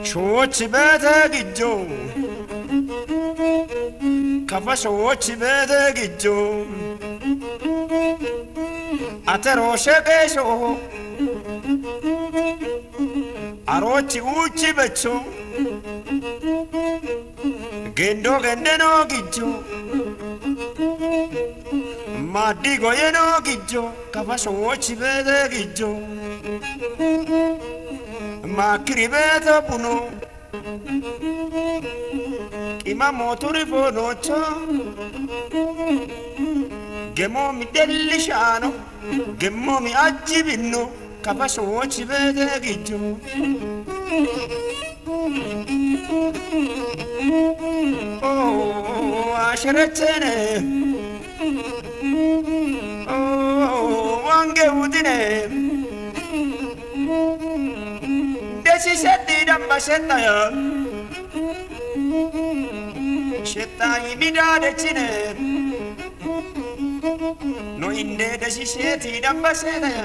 ሾች በተግጆ ከፈሾች በተግጆ አተሮ ሸቀሾ አሮች ውጭ በቾ ገንዶ ገንደኖ ግጆ ማዲ ጎየኖ ግጆ ከፈሾች በተግጆ ማክሪ በተቡኖ ቂማ ሞቱሪ ፎኖቾ ገሞ ሚደልሻኖ ገሞ ሚአጅብኖ ከፈሾች በተግጆ ኦ አሸረቸነ ኦ ዋንገውድነ ደሲሰዲ ደምባሸታያ ሸታይ ሚዳደችነ ኖ ኢንደ ደሲሴቲ ደምባሸታያ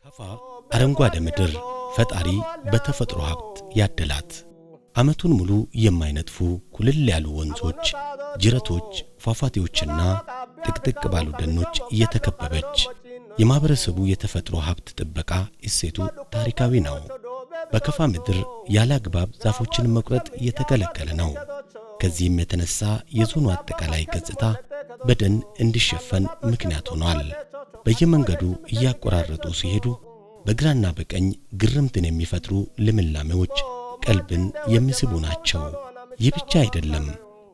ከፋ አረንጓዴ ምድር ፈጣሪ በተፈጥሮ ሀብት ያደላት አመቱን ሙሉ የማይነጥፉ ኩልል ያሉ ወንዞች፣ ጅረቶች፣ ፏፏቴዎችና ጥቅጥቅ ባሉ ደኖች የተከበበች የማህበረሰቡ የተፈጥሮ ሀብት ጥበቃ እሴቱ ታሪካዊ ነው። በከፋ ምድር ያለ አግባብ ዛፎችን መቁረጥ የተከለከለ ነው። ከዚህም የተነሳ የዞኑ አጠቃላይ ገጽታ በደን እንዲሸፈን ምክንያት ሆኗል። በየመንገዱ እያቆራረጡ ሲሄዱ በግራና በቀኝ ግርምትን የሚፈጥሩ ልምላሜዎች ቀልብን የሚስቡ ናቸው። ይህ ብቻ አይደለም።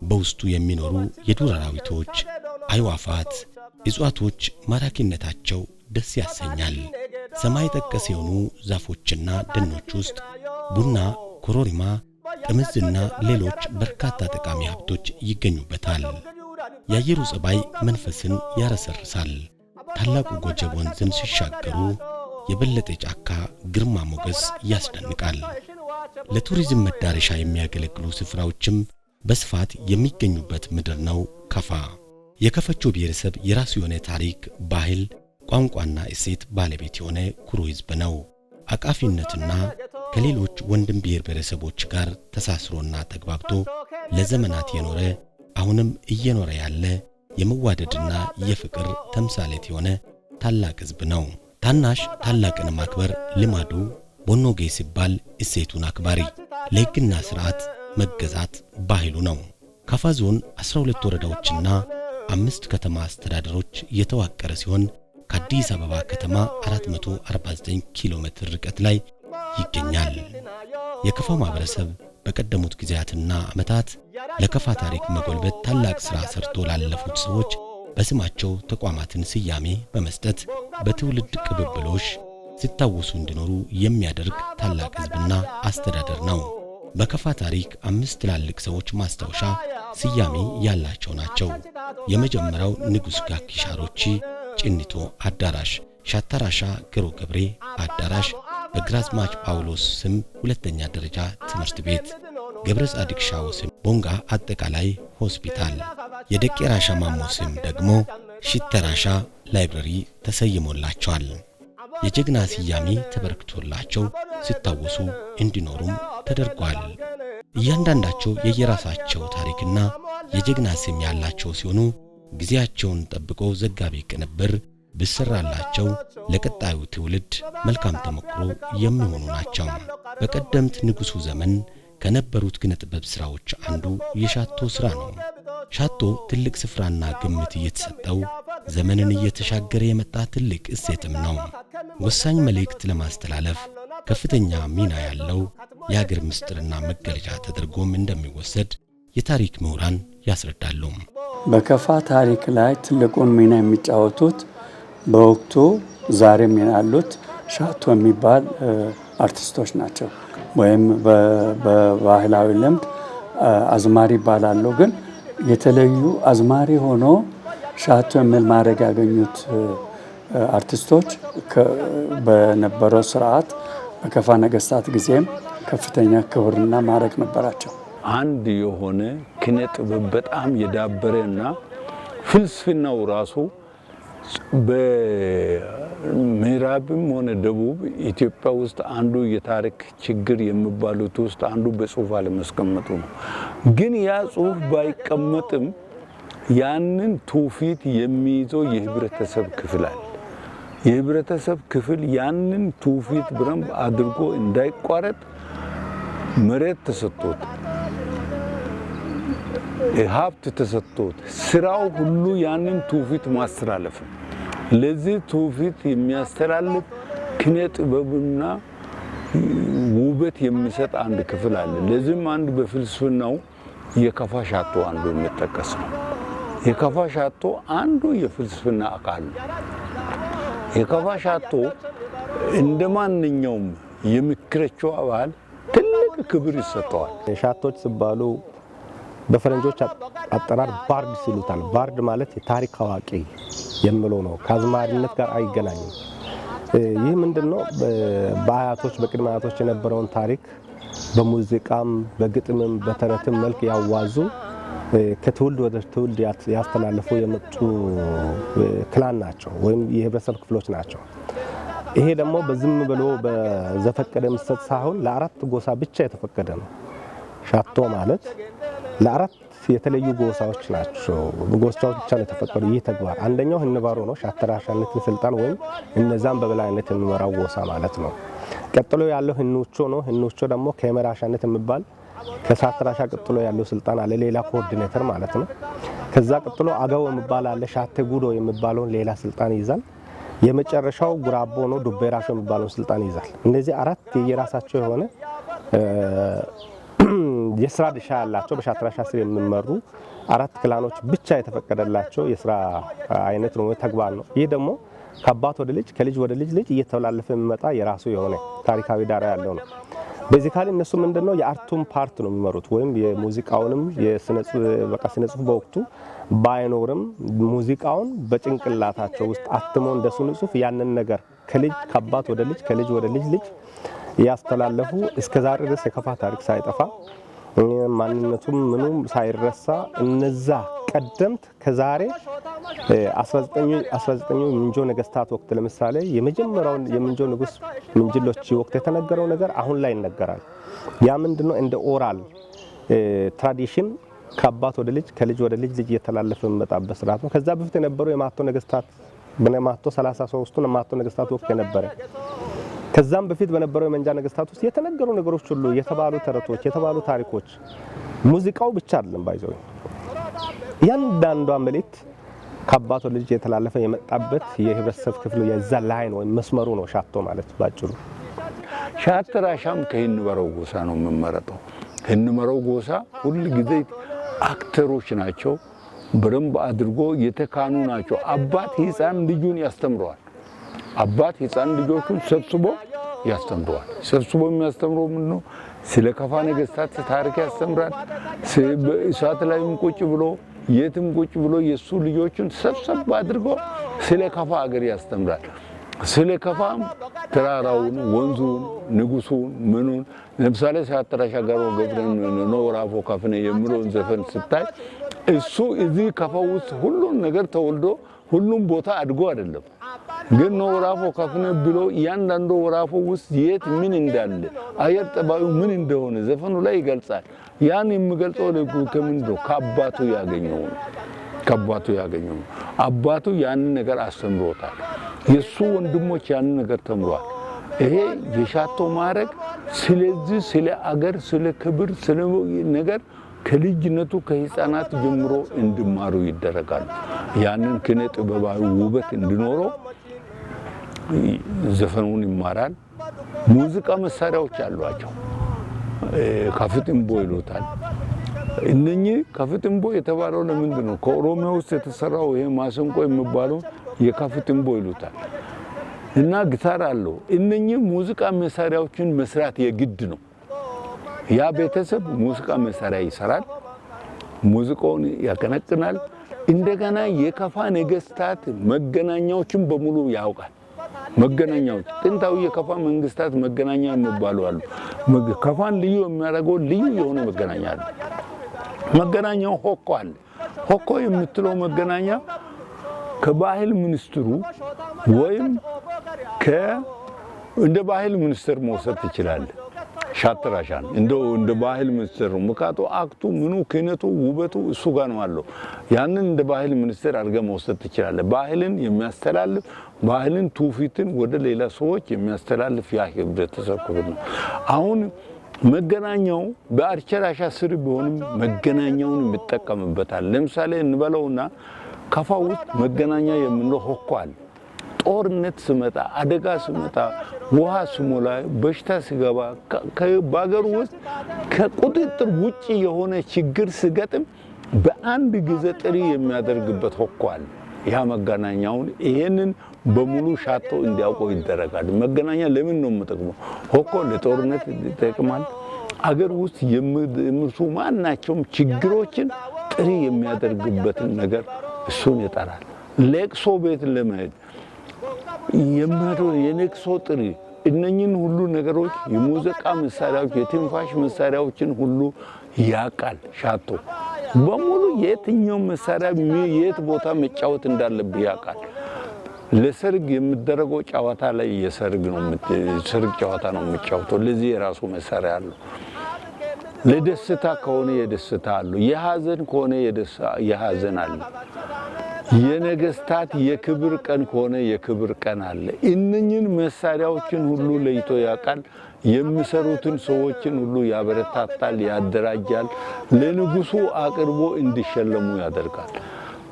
በውስጡ የሚኖሩ የዱር አራዊቶች፣ አዕዋፋት፣ እጽዋቶች ማራኪነታቸው ደስ ያሰኛል። ሰማይ ጠቀስ የሆኑ ዛፎችና ደኖች ውስጥ ቡና፣ ኮሮሪማ፣ ጥምዝና ሌሎች በርካታ ጠቃሚ ሀብቶች ይገኙበታል። የአየሩ ጸባይ መንፈስን ያረሰርሳል። ታላቁ ጎጀብ ወንዝን ሲሻገሩ የበለጠ ጫካ ግርማ ሞገስ ያስደንቃል። ለቱሪዝም መዳረሻ የሚያገለግሉ ስፍራዎችም በስፋት የሚገኙበት ምድር ነው ከፋ። የከፈቾ ብሔረሰብ የራሱ የሆነ ታሪክ፣ ባህል፣ ቋንቋና እሴት ባለቤት የሆነ ኩሩ ሕዝብ ነው። አቃፊነትና ከሌሎች ወንድም ብሔረሰቦች ጋር ተሳስሮና ተግባብቶ ለዘመናት የኖረ አሁንም እየኖረ ያለ የመዋደድና የፍቅር ተምሳሌት የሆነ ታላቅ ሕዝብ ነው። ታናሽ ታላቅን ማክበር ልማዱ ቦኖጌ ሲባል እሴቱን አክባሪ፣ ለሕግና ሥርዓት መገዛት ባህሉ ነው። ከፋ ዞን 12 ወረዳዎችና 5 ከተማ አስተዳደሮች የተዋቀረ ሲሆን ከአዲስ አበባ ከተማ 449 ኪሎ ሜትር ርቀት ላይ ይገኛል። የከፋ ማህበረሰብ በቀደሙት ጊዜያትና ዓመታት ለከፋ ታሪክ መጎልበት ታላቅ ሥራ ሰርቶ ላለፉት ሰዎች በስማቸው ተቋማትን ስያሜ በመስጠት በትውልድ ቅብብሎሽ ሲታወሱ እንዲኖሩ የሚያደርግ ታላቅ ሕዝብና አስተዳደር ነው። በከፋ ታሪክ 5 ትላልቅ ሰዎች ማስታወሻ ስያሜ ያላቸው ናቸው። የመጀመሪያው ንጉሥ ጋኪሻሮቺ ጭኒቶ አዳራሽ፣ ሻታራሻ ገሮ ገብሬ አዳራሽ፣ በግራዝማች ጳውሎስ ስም ሁለተኛ ደረጃ ትምህርት ቤት፣ ገብረ ጻድቅ ሻው ስም ቦንጋ አጠቃላይ ሆስፒታል፣ የደቄራሻ ማሞ ስም ደግሞ ሽተራሻ ላይብረሪ ተሰይሞላቸዋል። የጀግና ስያሜ ተበርክቶላቸው ሲታወሱ እንዲኖሩም ተደርጓል። እያንዳንዳቸው የየራሳቸው ታሪክና የጀግና ስም ያላቸው ሲሆኑ ጊዜያቸውን ጠብቆ ዘጋቢ ቅንብር ብሰራላቸው ለቀጣዩ ትውልድ መልካም ተሞክሮ የሚሆኑ ናቸው። በቀደምት ንጉሱ ዘመን ከነበሩት ግነ ጥበብ ስራዎች አንዱ የሻቶ ስራ ነው። ሻቶ ትልቅ ስፍራና ግምት እየተሰጠው ዘመንን እየተሻገረ የመጣ ትልቅ እሴትም ነው። ወሳኝ መልእክት ለማስተላለፍ ከፍተኛ ሚና ያለው የሀገር ምስጢርና መገለጫ ተደርጎም እንደሚወሰድ የታሪክ ምሁራን ያስረዳሉ። በከፋ ታሪክ ላይ ትልቁን ሚና የሚጫወቱት በወቅቱ ዛሬም ያሉት ሻቶ የሚባል አርቲስቶች ናቸው። ወይም በባህላዊ ልምድ አዝማሪ ይባላሉ። ግን የተለዩ አዝማሪ ሆኖ ሻቶ የሚል ማዕረግ ያገኙት አርቲስቶች በነበረው ስርዓት በከፋ ነገስታት ጊዜም ከፍተኛ ክብርና ማዕረግ ነበራቸው። አንድ የሆነ ኪነ ጥበብ በጣም የዳበረና ፍልስፍናው ራሱ በምዕራብም ሆነ ደቡብ ኢትዮጵያ ውስጥ አንዱ የታሪክ ችግር የሚባሉት ውስጥ አንዱ በጽሁፍ አለማስቀመጡ ነው። ግን ያ ጽሁፍ ባይቀመጥም ያንን ትውፊት የሚይዘው የህብረተሰብ ክፍል አለ። የህብረተሰብ ክፍል ያንን ትውፊት በደንብ አድርጎ እንዳይቋረጥ መሬት ተሰጥቶት ሀብት ተሰጥቶት ስራው ሁሉ ያንን ትውፊት ማስተላለፍ ነው። ለዚህ ትውፊት የሚያስተላልፍ ኪነ ጥበብና ውበት የሚሰጥ አንድ ክፍል አለ። ለዚህም አንድ በፍልስፍናው የከፋ ሻቶ አንዱ የሚጠቀስ ነው። የከፋ ሻቶ አንዱ የፍልስፍና አካል ነው። የከፋ ሻቶ እንደ ማንኛውም የሚክረቸው አባል ትልቅ ክብር ይሰጠዋል። ሻቶች ሲባሉ በፈረንጆች አጠራር ባርድ ሲሉታል። ባርድ ማለት የታሪክ አዋቂ የሚለው ነው። ከአዝማሪነት ጋር አይገናኝም። ይህ ምንድነው? በአያቶች በቅድመ አያቶች የነበረውን ታሪክ በሙዚቃም በግጥምም በተረትም መልክ ያዋዙ ከትውልድ ወደ ትውልድ ያስተላልፉ የመጡ ክላን ናቸው ወይም የህብረተሰብ ክፍሎች ናቸው። ይሄ ደግሞ በዝም ብሎ በዘፈቀደ መስጠት ሳይሆን ለአራት ጎሳ ብቻ የተፈቀደ ነው። ሻቶ ማለት ለአራት የተለዩ ጎሳዎች ናቸው። ጎሳዎች ብቻ ነው የተፈቀዱ ይህ ተግባር። አንደኛው ህንባሮ ነው፣ ሻተራሻነትን ስልጣን ወይም እነዛን በበላይነት የሚመራው ጎሳ ማለት ነው። ቀጥሎ ያለው ህኑቾ ነው። ህኑቾ ደግሞ ከመራሻነት የሚባል ከሻተራሻ ቀጥሎ ያለው ስልጣን አለ፣ ሌላ ኮኦርዲኔተር ማለት ነው። ከዛ ቀጥሎ አገው የሚባል አለ፣ ሻተ ጉዶ የሚባለውን ሌላ ስልጣን ይይዛል። የመጨረሻው ጉራቦ ነው፣ ዱቤራሾ የሚባለውን ስልጣን ይይዛል። እነዚህ አራት የየራሳቸው የሆነ የስራ ድርሻ ያላቸው በሻተራሻ ስር የሚመሩ አራት ክላኖች ብቻ የተፈቀደላቸው የስራ አይነት ነው፣ ተግባር ነው። ይህ ደግሞ ከአባት ወደ ልጅ ከልጅ ወደ ልጅ እየተላለፈ የሚመጣ የራሱ የሆነ ታሪካዊ ዳራ ያለው ነው። ቤዚካሊ እነሱ ምንድነው የአርቱም ፓርት ነው የሚመሩት፣ ወይም የሙዚቃውንም ስነ ጽሁፍ በወቅቱ ባይኖርም ሙዚቃውን በጭንቅላታቸው ውስጥ አትሞ እንደ ስነ ጽሁፍ ያንን ነገር ከልጅ ከአባት ወደ ልጅ ከልጅ ወደ ልጅ ያስተላለፉ እስከዛሬ ድረስ የከፋ ታሪክ ሳይጠፋ ማንነቱም ምኑም ሳይረሳ እነዛ ቀደምት ከዛሬ 19 ምንጆ ነገስታት ወቅት ለምሳሌ የመጀመሪያው የምንጆ ንጉስ ምንጅሎች ወቅት የተነገረው ነገር አሁን ላይ ይነገራል። ያ ምንድነው? እንደ ኦራል ትራዲሽን ከአባት ወደ ልጅ ከልጅ ወደ ልጅ እየተላለፈ መጣበት ስርዓት ነው። ከዛ በፊት የነበረው የማቶ ነገስታት በማቶ 33ቱን ማቶ ነገስታት ወቅት የነበረ ከዛም በፊት በነበረው የመንጃ ነገስታት ውስጥ የተነገሩ ነገሮች ሁሉ የተባሉ ተረቶች የተባሉ ታሪኮች ሙዚቃው ብቻ አይደለም ባይዘው ያንዳንዷ መልእክት ከአባት ወደ ልጅ የተላለፈ የመጣበት የህብረተሰብ ክፍሉ የዛ ላይን ወይ መስመሩ ነው ሻቶ ማለት ባጭሩ። ሻተራሻም ከህንበረው ጎሳ ነው የሚመረጠው። ህንበረው ጎሳ ሁሉ ጊዜ አክተሮች ናቸው፣ በደንብ አድርጎ የተካኑ ናቸው። አባት ህፃን ልጁን ያስተምረዋል። አባት ህፃን ልጆቹን ሰብስቦ ያስተምረዋል። ሰብስቦ የሚያስተምረው ምን ነው? ስለ ከፋ ነገስታት ታሪክ ያስተምራል። እሳት ላይም ቁጭ ብሎ የትም ቁጭ ብሎ የሱ ልጆችን ሰብሰብ አድርጎ ስለ ከፋ አገር ያስተምራል። ስለ ከፋም ተራራውን፣ ወንዙን፣ ንጉሱን ምኑን ለምሳሌ ሻተራሻ ጋር ገብረን ነው ወራፎ ከፍነ የሚለውን ዘፈን ስታይ እሱ እዚህ ከፋ ውስጥ ሁሉን ነገር ተወልዶ ሁሉም ቦታ አድጎ አይደለም፣ ግን ነው ወራፎ ከፍነ ብሎ እያንዳንዱ ወራፎ ውስጥ የት ምን እንዳለ አየር ጠባዩ ምን እንደሆነ ዘፈኑ ላይ ይገልጻል። ያን የሚገልጸው ከምንድነው? ከአባቱ ያገኘው ነው። ከአባቱ ያገኘው አባቱ ያንን ነገር አስተምሮታል። የሱ ወንድሞች ያንን ነገር ተምሯል። ይሄ የሻቶ ማረግ ስለዚህ ስለ አገር ስለ ክብር ስለ ነገር ከልጅነቱ ከህፃናት ጀምሮ እንዲማሩ ይደረጋል። ያንን ኪነ ጥበባዊ ውበት እንዲኖረው ዘፈኑን ይማራል። ሙዚቃ መሳሪያዎች አሏቸው። ከፍጥምቦ ይሉታል። እነኚህ ከፍጥምቦ የተባለው ለምንድን ነው? ከኦሮሚያ ውስጥ የተሰራው ይሄ ማሰንቆ የሚባለው የከፍጥምቦ ይሉታል እና ጊታር አለው። እነኚህ ሙዚቃ መሳሪያዎችን መስራት የግድ ነው። ያ ቤተሰብ ሙዚቃ መሳሪያ ይሰራል፣ ሙዚቃውን ያቀነቅናል። እንደገና የከፋ ነገስታት መገናኛዎችን በሙሉ ያውቃል። መገናኛዎች ጥንታዊ የከፋ መንግስታት መገናኛ የሚባሉ አሉ። ከፋን ልዩ የሚያደርገው ልዩ የሆነ መገናኛ አለ። መገናኛው ሆኮ አለ። ሆኮ የምትለው መገናኛ ከባህል ሚኒስትሩ ወይም እንደ ባህል ሚኒስትር መውሰድ ትችላለህ። ሻትራሻን እንደ ባህል ሚኒስትር ነው። ምካቶ አክቱ ምኑ ክህነቱ ውበቱ እሱ ጋር ነው ያለው። ያንን እንደ ባህል ሚኒስትር አድርገህ መውሰድ ትችላለህ። ባህልን የሚያስተላልፍ ባህልን ትውፊትን ወደ ሌላ ሰዎች የሚያስተላልፍ ያ ህብረተሰብ ክፍል ነው። አሁን መገናኛው በአርቸራሻ ስር ቢሆንም መገናኛውን ይጠቀምበታል። ለምሳሌ እንበለውና ከፋ ውስጥ መገናኛ የምንለው ሆኳል ጦርነት ስመጣ አደጋ ስመጣ ውሃ ስሞላ በሽታ ሲገባ በአገሩ ውስጥ ከቁጥጥር ውጪ የሆነ ችግር ሲገጥም በአንድ ጊዜ ጥሪ የሚያደርግበት ሆኳል ያ መገናኛውን ይሄንን በሙሉ ሻቶ እንዲያውቀው ይደረጋል። መገናኛ ለምን ነው የምጠቅመው? ሆኮ ለጦርነት ይጠቅማል። አገር ውስጥ የምርሱ ማናቸውም ችግሮችን ጥሪ የሚያደርግበትን ነገር እሱን ይጠራል። ለቅሶ ቤት ለመሄድ የነቅሶ ጥሪ እነኝን ሁሉ ነገሮች የሙዚቃ መሳሪያዎች የትንፋሽ መሳሪያዎችን ሁሉ ያቃል። ሻቶ በሙሉ የትኛው መሳሪያ የት ቦታ መጫወት እንዳለብህ ያቃል። ለሰርግ የሚደረገው ጨዋታ ላይ የሰርግ ጨዋታ ነው የሚጫወተው። ለዚህ የራሱ መሳሪያ አለው። ለደስታ ከሆነ የደስታ አለው። የሐዘን ከሆነ የሐዘን አለ። የነገስታት የክብር ቀን ከሆነ የክብር ቀን አለ። እነኝን መሳሪያዎችን ሁሉ ለይቶ ያውቃል። የሚሰሩትን ሰዎችን ሁሉ ያበረታታል፣ ያደራጃል። ለንጉሱ አቅርቦ እንዲሸለሙ ያደርጋል።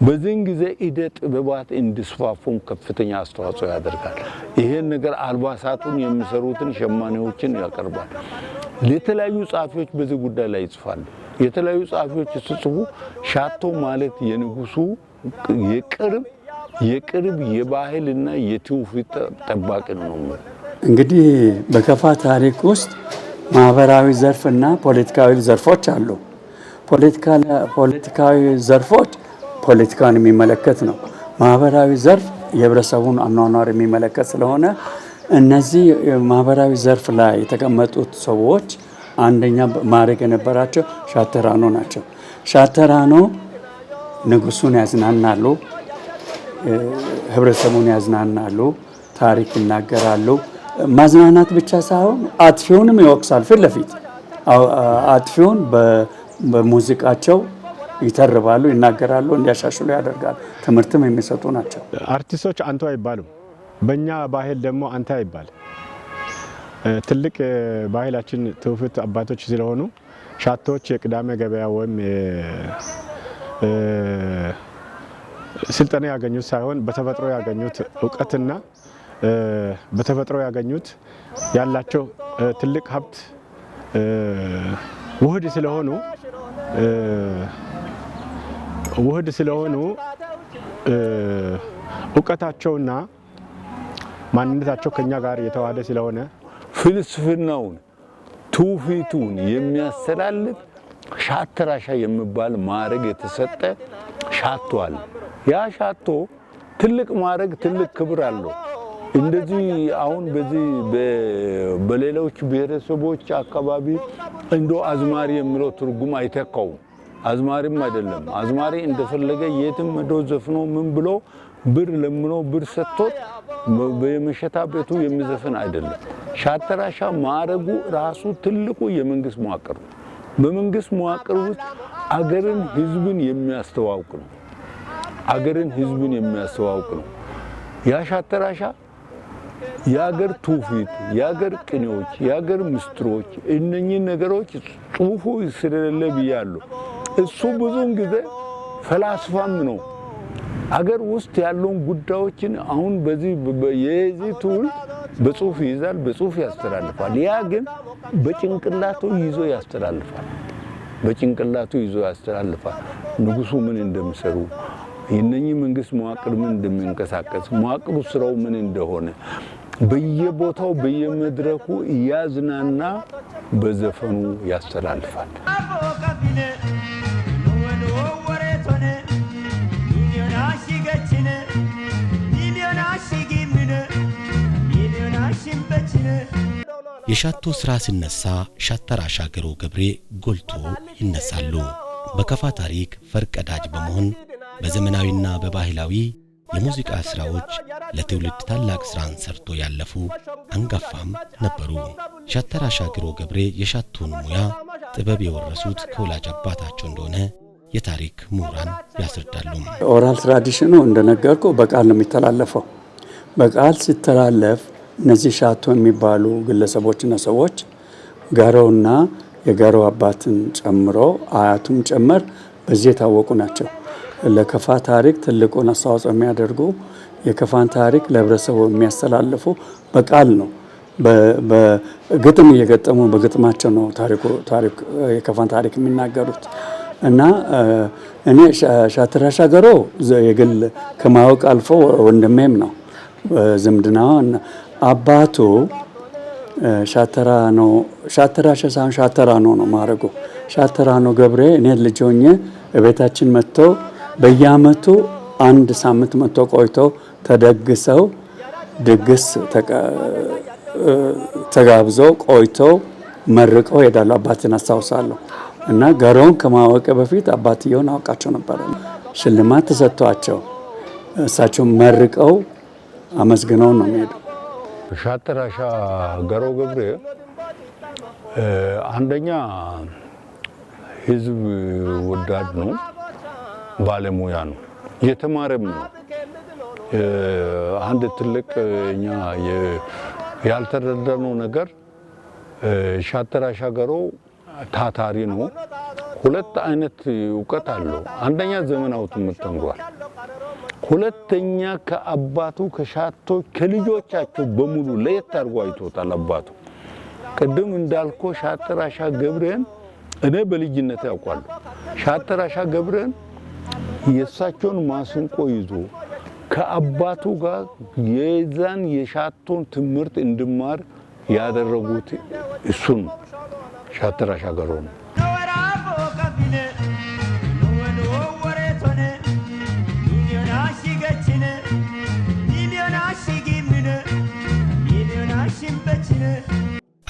በዚህን ጊዜ ዕደ ጥበባት እንዲስፋፉም ከፍተኛ አስተዋጽኦ ያደርጋል። ይሄን ነገር አልባሳቱን የሚሰሩትን ሸማኔዎችን ያቀርባል። የተለያዩ ጸሐፊዎች በዚህ ጉዳይ ላይ ይጽፋሉ። የተለያዩ ጸሐፊዎች ሲጽፉ ሻቶ ማለት የንጉሱ የቅርብ የባህልና የትውፊት ጠባቂ ነው። እንግዲህ በከፋ ታሪክ ውስጥ ማህበራዊ ዘርፍና ፖለቲካዊ ዘርፎች አሉ። ፖለቲካዊ ዘርፎች ፖለቲካን የሚመለከት ነው። ማህበራዊ ዘርፍ የህብረተሰቡን አኗኗር የሚመለከት ስለሆነ እነዚህ ማህበራዊ ዘርፍ ላይ የተቀመጡት ሰዎች አንደኛ ማዕረግ የነበራቸው ሻተራኖ ናቸው። ሻተራኖ ንጉሱን ያዝናናሉ፣ ህብረተሰቡን ያዝናናሉ፣ ታሪክ ይናገራሉ። ማዝናናት ብቻ ሳይሆን አጥፊውንም ይወቅሳል። ፊት ለፊት አጥፊውን በሙዚቃቸው ይተርባሉ፣ ይናገራሉ፣ እንዲያሻሽሉ ያደርጋሉ። ትምህርትም የሚሰጡ ናቸው። አርቲስቶች አንቱ አይባሉም። በእኛ ባህል ደግሞ አንተ አይባል። ትልቅ ባህላችን ትውፊት አባቶች ስለሆኑ ሻቶች የቅዳሜ ገበያ ወይም ስልጠና ያገኙት ሳይሆን በተፈጥሮ ያገኙት እውቀትና በተፈጥሮ ያገኙት ያላቸው ትልቅ ሀብት ውህድ ስለሆኑ እውቀታቸውና ማንነታቸው ከኛ ጋር የተዋሃደ ስለሆነ ፍልስፍናውን ትውፊቱን የሚያስተላልፍ ሻተራሻ የሚባል ማዕረግ የተሰጠ ሻቶ አለ። ያ ሻቶ ትልቅ ማዕረግ ትልቅ ክብር አለው። እንደዚህ አሁን በዚህ በሌሎች ብሔረሰቦች አካባቢ እንዶ አዝማሪ የሚለው ትርጉም አይተካውም። አዝማሪም አይደለም። አዝማሪ እንደፈለገ የትም ሄዶ ዘፍኖ ምን ብሎ ብር ለምኖ ብር ሰጥቶት በመሸታ ቤቱ የሚዘፍን አይደለም። ሻተራሻ ማዕረጉ ራሱ ትልቁ የመንግስት መዋቅር ነው። በመንግስት መዋቅር ውስጥ አገርን ህዝብን የሚያስተዋውቅ ነው። ያ ሻተራሻ የአገር ትውፊት፣ የአገር ቅኔዎች፣ የአገር ምስጢሮች እነኚህ ነገሮች ጽሁፉ ስለሌለ ብያለሁ። እሱ ብዙውን ጊዜ ፈላስፋም ነው። አገር ውስጥ ያለውን ጉዳዮችን አሁን የዚህ ትውልድ በጽሁፍ ይይዛል፣ በጽሁፍ ያስተላልፋል። ያ ግን በጭንቅላቱ ይዞ ያስተላልፋል። ንጉሱ ምን እንደሚሰሩ የነኚህ መንግስት መዋቅር ምን እንደሚንቀሳቀስ መዋቅሩ ስራው ምን እንደሆነ በየቦታው በየመድረኩ እያዝናና በዘፈኑ ያስተላልፋል። የሻቶ ስራ ሲነሳ ሻተራሻ ገሮ ገብሬ ጎልቶ ይነሳሉ። በከፋ ታሪክ ፈርቀዳጅ በመሆን በዘመናዊና በባህላዊ የሙዚቃ ስራዎች ለትውልድ ታላቅ ስራን ሰርቶ ያለፉ አንጋፋም ነበሩ። ሻተራሻ ግሮ ገብሬ የሻቶን ሙያ ጥበብ የወረሱት ከወላጅ አባታቸው እንደሆነ የታሪክ ምሁራን ያስረዳሉ። ኦራል ትራዲሽኑ እንደነገርኩ በቃል ነው የሚተላለፈው። በቃል ሲተላለፍ እነዚህ ሻቶ የሚባሉ ግለሰቦችና ሰዎች ጋሮና የጋሮ አባትን ጨምሮ አያቱም ጭምር በዚህ የታወቁ ናቸው። ለከፋ ታሪክ ትልቁን አስተዋጽኦ የሚያደርጉ የከፋን ታሪክ ለህብረተሰቡ የሚያስተላልፉ በቃል ነው። በግጥም እየገጠሙ በግጥማቸው ነው የከፋን ታሪክ የሚናገሩት። እና እኔ ሻተራሻ ገሮ የግል ከማወቅ አልፎ ወንድሜም ነው። ዝምድናው አባቱ ሻተራ ነው። ሻተራሻ ሳይሆን ሻተራ ነው ማረጉ። ሻተራ ነው ገብሬ እኔ ልጅ ሆኜ ቤታችን መጥተው በየአመቱ አንድ ሳምንት መጥቶ ቆይተው ተደግሰው ድግስ ተጋብዘው ቆይተው መርቀው ሄዳሉ። አባትን አስታውሳለሁ። እና ገሮውን ከማወቅ በፊት አባትየውን አውቃቸው ነበር። ሽልማት ተሰጥቷቸው እሳቸው መርቀው አመስግነው ነው የሚሄዱ። ሻተራሻ ገሮ ገብሬ አንደኛ ህዝብ ወዳድ ነው፣ ባለሙያ ነው፣ የተማረም ነው። አንድ ትልቅ እኛ ያልተረዳነው ነገር ሻተራሻ ገሮ ታታሪ ነው። ሁለት አይነት እውቀት አለው። አንደኛ ዘመናዊ ትምህርት ተምሯል። ሁለተኛ ከአባቱ ከሻቶች ከልጆቻቸው በሙሉ ለየት አድርጎ አይቶታል አባቱ። ቅድም እንዳልኮ ሻተራሻ ገብሬን እኔ በልጅነት ያውቃለሁ። ሻተራሻ ገብሬን የእሳቸውን ማስንቆ ይዞ ከአባቱ ጋር የዛን የሻቶን ትምህርት እንድማር ያደረጉት እሱን ሻተራሻ ገሮ ነው።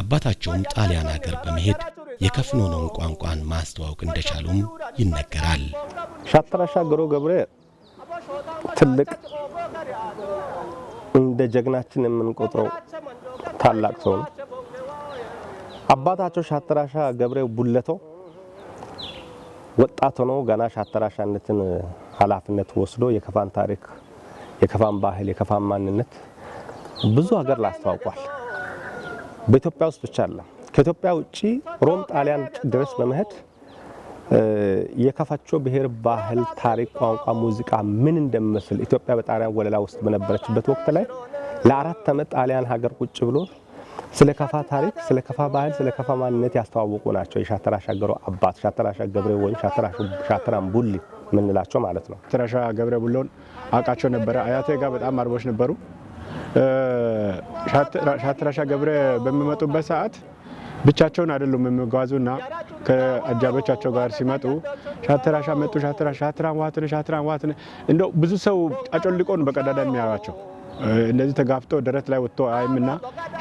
አባታቸውም ጣሊያን ሀገር በመሄድ የከፍኖነውን ቋንቋን ማስተዋወቅ እንደቻሉም ይነገራል። ሻተራሻ ገሮ ገብሬ ትልቅ እንደ ጀግናችን የምንቆጥረው ታላቅ ሰው ነው። አባታቸው ሻተራሻ ገብሬ ቡለቶ ወጣት ሆኖ ገና ሻተራሻነትን ኃላፊነት ወስዶ የከፋን ታሪክ፣ የከፋን ባህል፣ የከፋን ማንነት ብዙ ሀገር ላስተዋውቋል። በኢትዮጵያ ውስጥ ብቻ አለ። ከኢትዮጵያ ውጪ ሮም ጣሊያን ድረስ በመሄድ የከፋቸው ብሔር ባህል፣ ታሪክ፣ ቋንቋ፣ ሙዚቃ ምን እንደሚመስል ኢትዮጵያ በጣሊያን ወለላ ውስጥ በነበረችበት ወቅት ላይ ለ4 ዓመት ጣሊያን ሀገር ቁጭ ብሎ ስለ ከፋ ታሪክ፣ ስለ ከፋ ባህል፣ ስለ ከፋ ማንነት ያስተዋወቁ ናቸው። የሻተራሻ ገሮ አባት ሻተራሻ ገብሬ ወይም ሻተራም ቡሊ ምንላቸው ማለት ነው። ሻተራሻ ገብሬ ቡሎን አውቃቸው ነበረ። አያቴ ጋር በጣም አርቦች ነበሩ። ሻተራሻ ገብሬ በሚመጡበት ሰዓት ብቻቸውን አይደሉም የሚጓዙና ከአጃቦቻቸው ጋር ሲመጡ ሻተራሻ መጡ፣ ሻተራም ዋትነ እንደው ብዙ ሰው አጮልቆን በቀዳዳ የሚያዩዋቸው እንደዚህ ተጋፍቶ ደረት ላይ ወጥቶ አይምና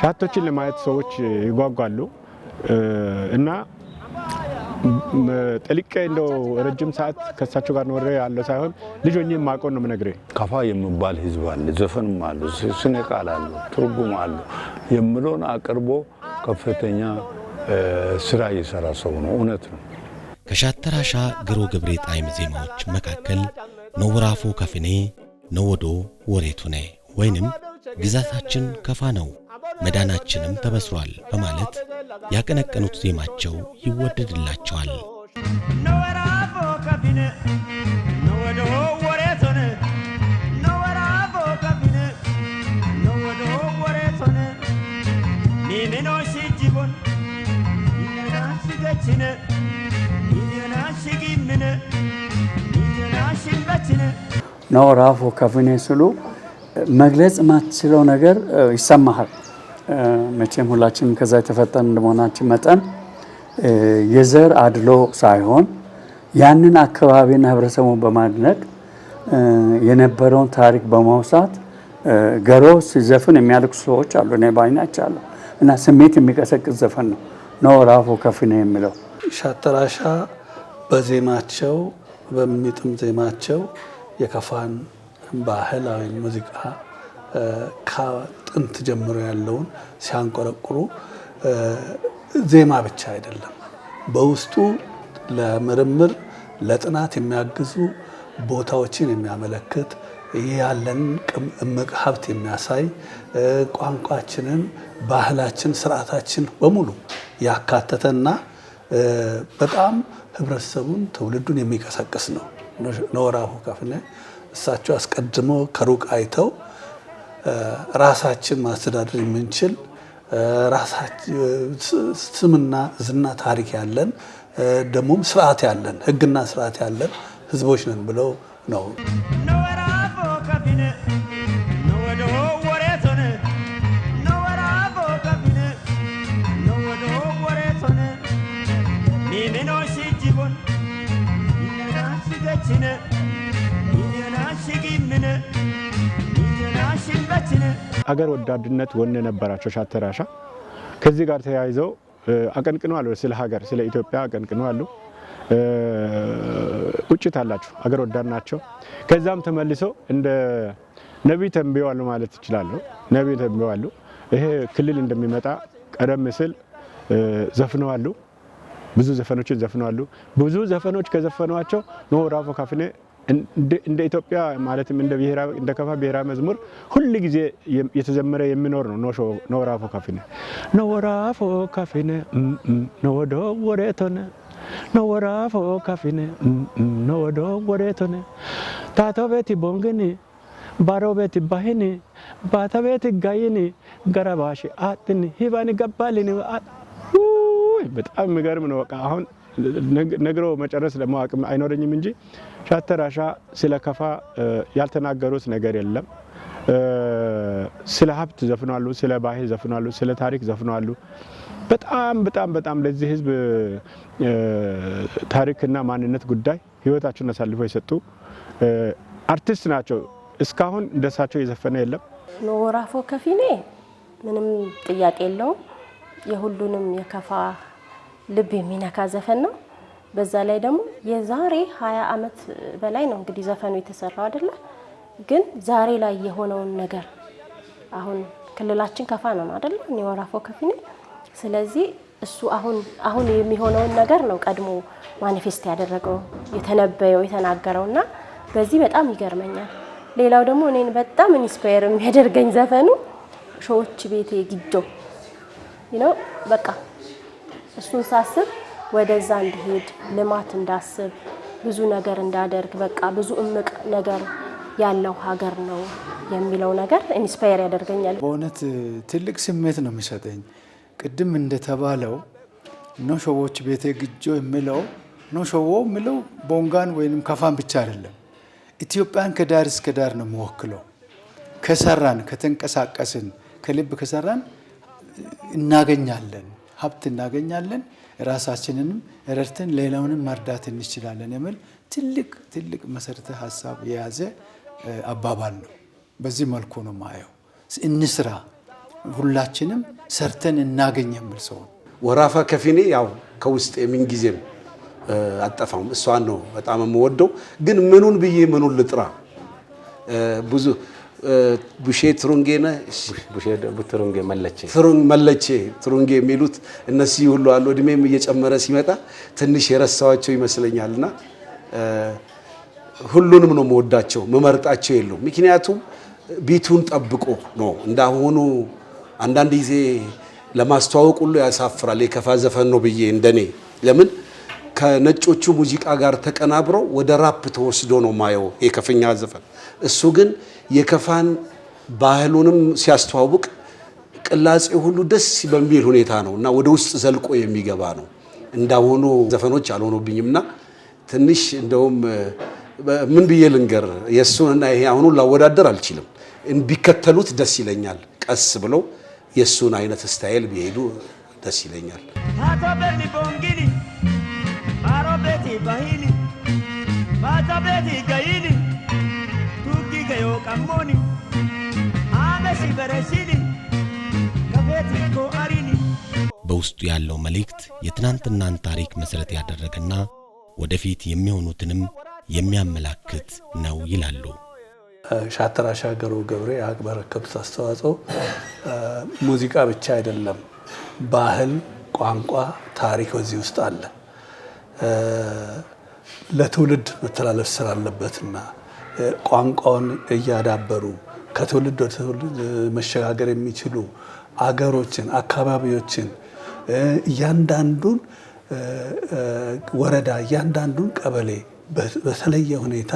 ሻቶችን ለማየት ሰዎች ይጓጓሉ። እና ጠልቄ እንደው ረጅም ሰዓት ከሳቸው ጋር ኖሬ ያለው ሳይሆን ልጆኝ ማቆን ነው ምነግሬ። ከፋ የሚባል ህዝብ አለ፣ ዘፈንም አለ፣ ስነ ቃል አለ፣ ትርጉም አለ የሚለውን አቅርቦ ከፍተኛ ስራ የሰራ ሰው ነው። እውነት ነው። ከሻተራሻ ገሮ ገብሬ ጣዕመ ዜማዎች መካከል ነወራፎ ከፍኔ ነወዶ ወሬቱኔ ወይንም ግዛታችን ከፋ ነው መዳናችንም ተበስሯል በማለት ያቀነቀኑት ዜማቸው ይወደድላቸዋል። ነወራፎ ከፍኔ ነወዶ ወሬቱኔ ነወራፎ ከፍኔ ነወዶ ወሬቱኔ ሚሚኖ ሲጂቦን ይናሽገችነ ይናሽጊምነ ይናሽበችነ ነወራፎ ከፍኔ ስሉ መግለጽ ማትችለው ነገር ይሰማሃል። መቼም ሁላችንም ከዛ የተፈጠርን እንደመሆናችን መጠን የዘር አድሎ ሳይሆን ያንን አካባቢና ህብረተሰቡን በማድነቅ የነበረውን ታሪክ በማውሳት ገሮ ሲዘፍን የሚያለቅሱ ሰዎች አሉ። እኔ ባይናቻለሁ። እና ስሜት የሚቀሰቅስ ዘፈን ነው ነወራፎ ከፍኔ የሚለው። ሻተራሻ በዜማቸው በሚጥም ዜማቸው የከፋን ባህላዊ ሙዚቃ ከጥንት ጀምሮ ያለውን ሲያንቆረቁሩ ዜማ ብቻ አይደለም፣ በውስጡ ለምርምር ለጥናት የሚያግዙ ቦታዎችን የሚያመለክት ያለን እምቅ ሀብት የሚያሳይ ቋንቋችንን፣ ባህላችን፣ ስርዓታችን በሙሉ ያካተተና በጣም ህብረተሰቡን ትውልዱን የሚቀሰቅስ ነው። ነወራ ፎካፍኔ እሳቸው አስቀድሞ ከሩቅ አይተው ራሳችን ማስተዳደር የምንችል ስምና ዝና ታሪክ ያለን ደግሞም ስርዓት ያለን ህግና ስርዓት ያለን ህዝቦች ነን ብለው ነው። አገር ወዳድነት ወኔ ነበራቸው ሻተራሻ። ከዚህ ጋር ተያይዘው አቀንቅነዋል። ስለ ሀገር ስለ ኢትዮጵያ አቀንቅነዋል። ቁጭት አላቸው፣ አገር ወዳድ ናቸው። ከዛም ተመልሰው እንደ ነብይ ተንበዋል ማለት ይችላል። ነብይ ተንበዋል። ይሄ ክልል እንደሚመጣ ቀደም ሲል ዘፍነዋል። ብዙ ዘፈኖችን ዘፍነዋል። ብዙ ዘፈኖች ከዘፈኗቸው ነወራ ፎካፍኔ እንደ ኢትዮጵያ ማለትም እንደ ከፋ ብሔራዊ መዝሙር ሁሉ ጊዜ የተዘመረ የሚኖር ነው። ነወራ ፎካፍኔ ነወራ ፎካፍኔ ነወዶ ወሬቶነ ነወራ ፎካፍኔ ነወዶ ወሬቶነ ታቶ ቤቲ ቦንግኒ ባሮ ቤቲ ባሂኒ ባታ ቤቲ ጋይኒ ገረባሽ አጥኒ ሂባኒ ገባልኒ። በጣም የሚገርም ነው። በቃ አሁን ነግሮ መጨረስ ደግሞ አቅም አይኖረኝም እንጂ ሻተራሻ ስለ ከፋ ያልተናገሩት ነገር የለም። ስለ ሀብት ዘፍነዋል፣ ስለ ባህል ዘፍነዋል፣ ስለ ታሪክ ዘፍነዋል። በጣም በጣም በጣም ለዚህ ህዝብ ታሪክና ማንነት ጉዳይ ህይወታቸውን አሳልፈው የሰጡ አርቲስት ናቸው። እስካሁን እንደሳቸው የዘፈነ የለም። ነወራ ፎካፍኔ ምንም ጥያቄ የለውም። የሁሉንም የከፋ ልብ የሚነካ ዘፈን ነው። በዛ ላይ ደግሞ የዛሬ 20 ዓመት በላይ ነው እንግዲህ ዘፈኑ የተሰራው አይደለ? ግን ዛሬ ላይ የሆነውን ነገር አሁን ክልላችን ከፋ ነው አይደለ? ነወራ ፎካፍኔ። ስለዚህ እሱ አሁን የሚሆነውን ነገር ነው ቀድሞ ማኒፌስት ያደረገው የተነበየው የተናገረውና በዚህ በጣም ይገርመኛል። ሌላው ደግሞ እኔን በጣም ኢንስፓየር የሚያደርገኝ ዘፈኑ ሾዎች ቤቴ ግጆ ነው። በቃ እሱን ሳስብ ወደዛ እንዲሄድ ልማት እንዳስብ ብዙ ነገር እንዳደርግ በቃ ብዙ እምቅ ነገር ያለው ሀገር ነው የሚለው ነገር ኢንስፓየር ያደርገኛል። በእውነት ትልቅ ስሜት ነው የሚሰጠኝ። ቅድም እንደተባለው ነው ሾዎች ቤቴ ግጆ የሚለው ነው። ሾው የሚለው ቦንጋን ወይንም ከፋን ብቻ አይደለም፣ ኢትዮጵያን ከዳር እስከ ዳር ነው የሚወክለው። ከሰራን ከተንቀሳቀስን ከልብ ከሰራን እናገኛለን፣ ሀብት እናገኛለን፣ ራሳችንንም ረድተን ሌላውንም መርዳት እንችላለን የሚል ትልቅ መሰረተ ሀሳብ የያዘ አባባል ነው። በዚህ መልኩ ነው ማየው። እንስራ፣ ሁላችንም ሰርተን እናገኝ የሚል ሰው ነወራ ፎካፍኔ ያው ከውስጥ የምን ጊዜም አጠፋም እሷን ነው በጣም የምወደው። ግን ምኑን ብዬ ምኑን ልጥራ? ብዙ ቡሼ ትሩንጌነ ቡሼ ቡትሩንጌ መለቼ ትሩንጌ የሚሉት እነዚህ ሁሉ አሉ። እድሜም እየጨመረ ሲመጣ ትንሽ የረሳዋቸው ይመስለኛልና ሁሉንም ነው የምወዳቸው፣ መመርጣቸው የለውም። ምክንያቱም ቢቱን ጠብቆ ነው። እንዳሁኑ አንዳንድ ጊዜ ለማስተዋወቅ ሁሉ ያሳፍራል የከፋ ዘፈን ነው ብዬ እንደኔ። ለምን ከነጮቹ ሙዚቃ ጋር ተቀናብረው ወደ ራፕ ተወስዶ ነው ማየው የከፍኛ ዘፈን። እሱ ግን የከፋን ባህሉንም ሲያስተዋውቅ ቅላጼ ሁሉ ደስ በሚል ሁኔታ ነው እና ወደ ውስጥ ዘልቆ የሚገባ ነው። እንዳሁኑ ዘፈኖች አልሆኑብኝምና ትንሽ እንደውም ምን ብዬ ልንገር የሱንና ይሄ አሁኑን ላወዳደር አልችልም። ቢከተሉት ደስ ይለኛል። ቀስ ብለው የሱን አይነት ስታይል ቢሄዱ ደስ ይለኛል። በውስጡ ያለው መልእክት የትናንትናን ታሪክ መሰረት ያደረገና ወደፊት የሚሆኑትንም የሚያመላክት ነው ይላሉ። ሻተራሻ ገሮ ገብሬ ያበረከቱት አስተዋጽኦ ሙዚቃ ብቻ አይደለም፣ ባህል፣ ቋንቋ፣ ታሪክ በዚህ ውስጥ አለ። ለትውልድ መተላለፍ ስላለበትና ቋንቋውን እያዳበሩ ከትውልድ ወደ ትውልድ መሸጋገር የሚችሉ አገሮችን፣ አካባቢዎችን እያንዳንዱን ወረዳ፣ እያንዳንዱን ቀበሌ በተለየ ሁኔታ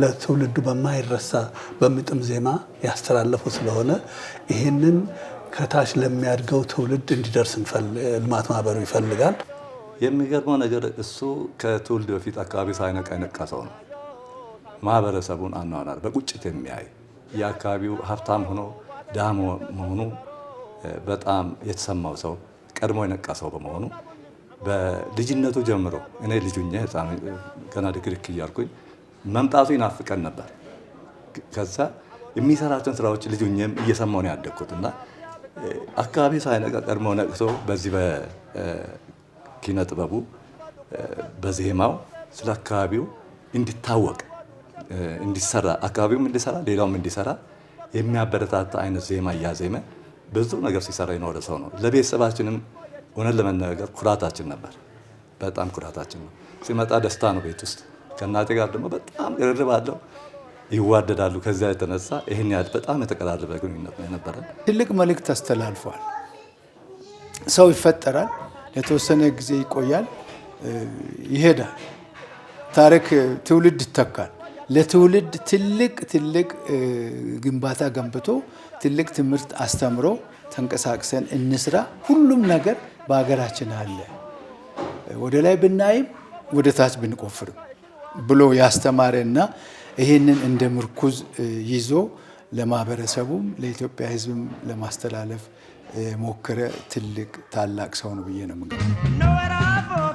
ለትውልዱ በማይረሳ በሚጥም ዜማ ያስተላለፉ ስለሆነ ይህንን ከታች ለሚያድገው ትውልድ እንዲደርስ ልማት ማህበሩ ይፈልጋል። የሚገርመው ነገር እሱ ከትውልድ በፊት አካባቢ ሳይነቃ የነቃ ሰው ነው። ማህበረሰቡን አኗኗር በቁጭት የሚያይ የአካባቢው ሀብታም ሆኖ ድሃ መሆኑ በጣም የተሰማው ሰው ቀድሞ የነቃ ሰው በመሆኑ በልጅነቱ ጀምሮ እኔ ልጁኛ ገና ድክድክ እያልኩኝ መምጣቱ ይናፍቀን ነበር። ከዛ የሚሰራቸውን ስራዎች ልጁኛም እየሰማሁ ነው ያደግኩት እና አካባቢ ሳይነቃ ቀድሞ ነቅቶ በዚህ በኪነ ጥበቡ በዜማው ስለ አካባቢው እንዲታወቅ እንዲሰራ አካባቢውም እንዲሰራ ሌላውም እንዲሰራ የሚያበረታታ አይነት ዜማ እያዜመ ብዙ ነገር ሲሰራ የኖረ ሰው ነው። ለቤተሰባችንም እውነት ለመናገር ኩራታችን ነበር። በጣም ኩራታችን ነው። ሲመጣ ደስታ ነው ቤት ውስጥ። ከእናቴ ጋር ደግሞ በጣም ቅርርብ አለው፣ ይዋደዳሉ። ከዚያ የተነሳ ይህን ያህል በጣም የተቀራረበ ግንኙነት ነው የነበረን። ትልቅ መልእክት አስተላልፏል። ሰው ይፈጠራል፣ ለተወሰነ ጊዜ ይቆያል፣ ይሄዳል። ታሪክ ትውልድ ይተካል። ለትውልድ ትልቅ ግንባታ ገንብቶ ትልቅ ትምህርት አስተምሮ ተንቀሳቅሰን እንስራ። ሁሉም ነገር በሀገራችን አለ፣ ወደ ላይ ብናይም ወደ ታች ብንቆፍርም ብሎ ያስተማረና ይህንን እንደ ምርኩዝ ይዞ ለማህበረሰቡም ለኢትዮጵያ ሕዝብም ለማስተላለፍ ሞከረ። ትልቅ ታላቅ ሰው ነው ብዬ ነው የምገኘው።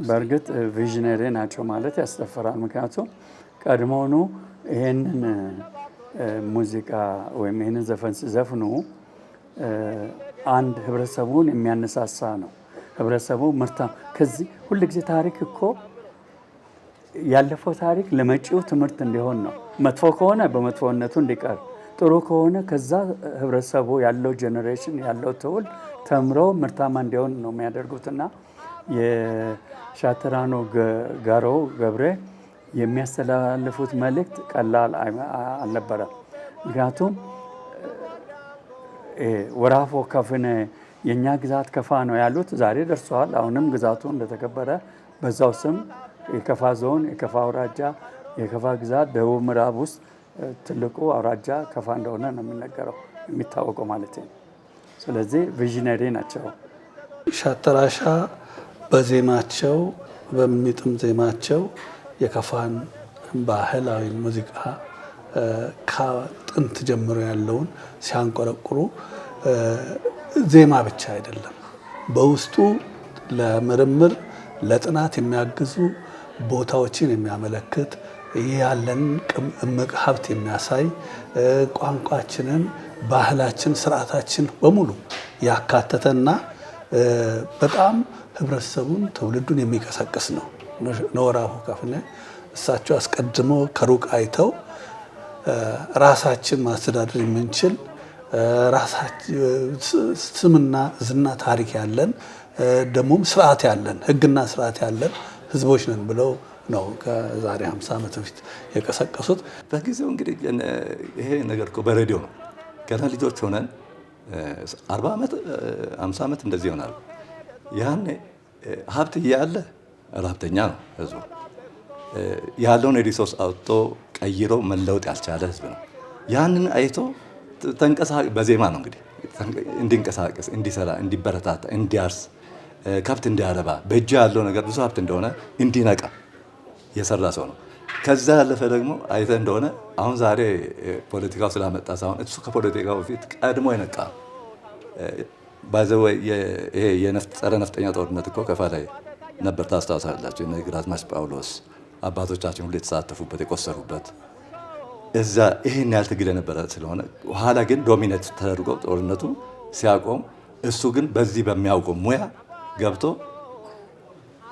በእርግጥ ቪዥነሪ ናቸው ማለት ያስደፍራል። ምክንያቱም ቀድሞውኑ ይሄንን ሙዚቃ ወይም ይሄንን ዘፈን ሲዘፍኑ አንድ ህብረተሰቡን የሚያነሳሳ ነው። ህብረተሰቡ ምርታ ከዚህ ሁልጊዜ ታሪክ እኮ ያለፈው ታሪክ ለመጪው ትምህርት እንዲሆን ነው። መጥፎ ከሆነ በመጥፎነቱ እንዲቀር፣ ጥሩ ከሆነ ከዛ ህብረተሰቡ ያለው ጄኔሬሽን ያለው ትውልድ ተምሮ ምርታማ እንዲሆን ነው የሚያደርጉትና የሻተራኖ ጋሮ ገብሬ የሚያስተላልፉት መልእክት ቀላል አልነበረም። ምክንያቱም ወራፎ ከፍነ የእኛ ግዛት ከፋ ነው ያሉት ዛሬ ደርሰዋል። አሁንም ግዛቱ እንደተከበረ በዛው ስም የከፋ ዞን፣ የከፋ አውራጃ፣ የከፋ ግዛት ደቡብ ምዕራብ ውስጥ ትልቁ አውራጃ ከፋ እንደሆነ ነው የሚነገረው የሚታወቀው ማለት ነው። ስለዚህ ቪዥነሪ ናቸው። ሻተራሻ በዜማቸው በሚጥም ዜማቸው የከፋን ባህላዊ ሙዚቃ ከጥንት ጀምሮ ያለውን ሲያንቆረቁሩ ዜማ ብቻ አይደለም፣ በውስጡ ለምርምር ለጥናት የሚያግዙ ቦታዎችን የሚያመለክት ያለን እምቅ ሀብት የሚያሳይ ቋንቋችንን፣ ባህላችን፣ ስርዓታችን በሙሉ ያካተተና በጣም ህብረተሰቡን ትውልዱን የሚቀሰቅስ ነው። ነወራሁ ከፍነ እሳቸው አስቀድሞ ከሩቅ አይተው ራሳችን ማስተዳደር የምንችል ስምና ዝና ታሪክ ያለን ደግሞም ስርዓት ያለን ህግና ስርዓት ያለን ህዝቦች ነን ብለው ነው ከዛሬ 50 ዓመት በፊት የቀሰቀሱት። በጊዜው እንግዲህ ይሄ ነገር እኮ በሬዲዮ ነው። ገና ልጆች ሆነን 40 ዓመት 50 ዓመት እንደዚህ ይሆናል። ያኔ ሀብት እያለ ረሀብተኛ ነው ህዝቡ። ያለውን ሪሶርስ አውጥቶ ቀይሮ መለወጥ ያልቻለ ህዝብ ነው። ያንን አይቶ በዜማ ነው እንግዲህ እንዲንቀሳቀስ፣ እንዲሰራ፣ እንዲበረታታ፣ እንዲያርስ፣ ከብት እንዲያረባ፣ በእጁ ያለው ነገር ብዙ ሀብት እንደሆነ እንዲነቃ የሰራ ሰው ነው። ከዛ ያለፈ ደግሞ አይተ እንደሆነ አሁን ዛሬ ፖለቲካው ስላመጣ ሳይሆን እሱ ከፖለቲካው በፊት ቀድሞ የነቃ ባይዘው ይሄ ጸረ ነፍጠኛ ጦርነት እኮ ከፋ ላይ ነበር። ታስታውሳላችሁ? ግራዝማች ጳውሎስ አባቶቻችን ሁሉ የተሳተፉበት የቆሰሉበት እዛ ይሄን ያህል ትግል የነበረ ስለሆነ ኋላ ግን ዶሚኔት ተደርጎ ጦርነቱ ሲያቆም እሱ ግን በዚህ በሚያውቀው ሙያ ገብቶ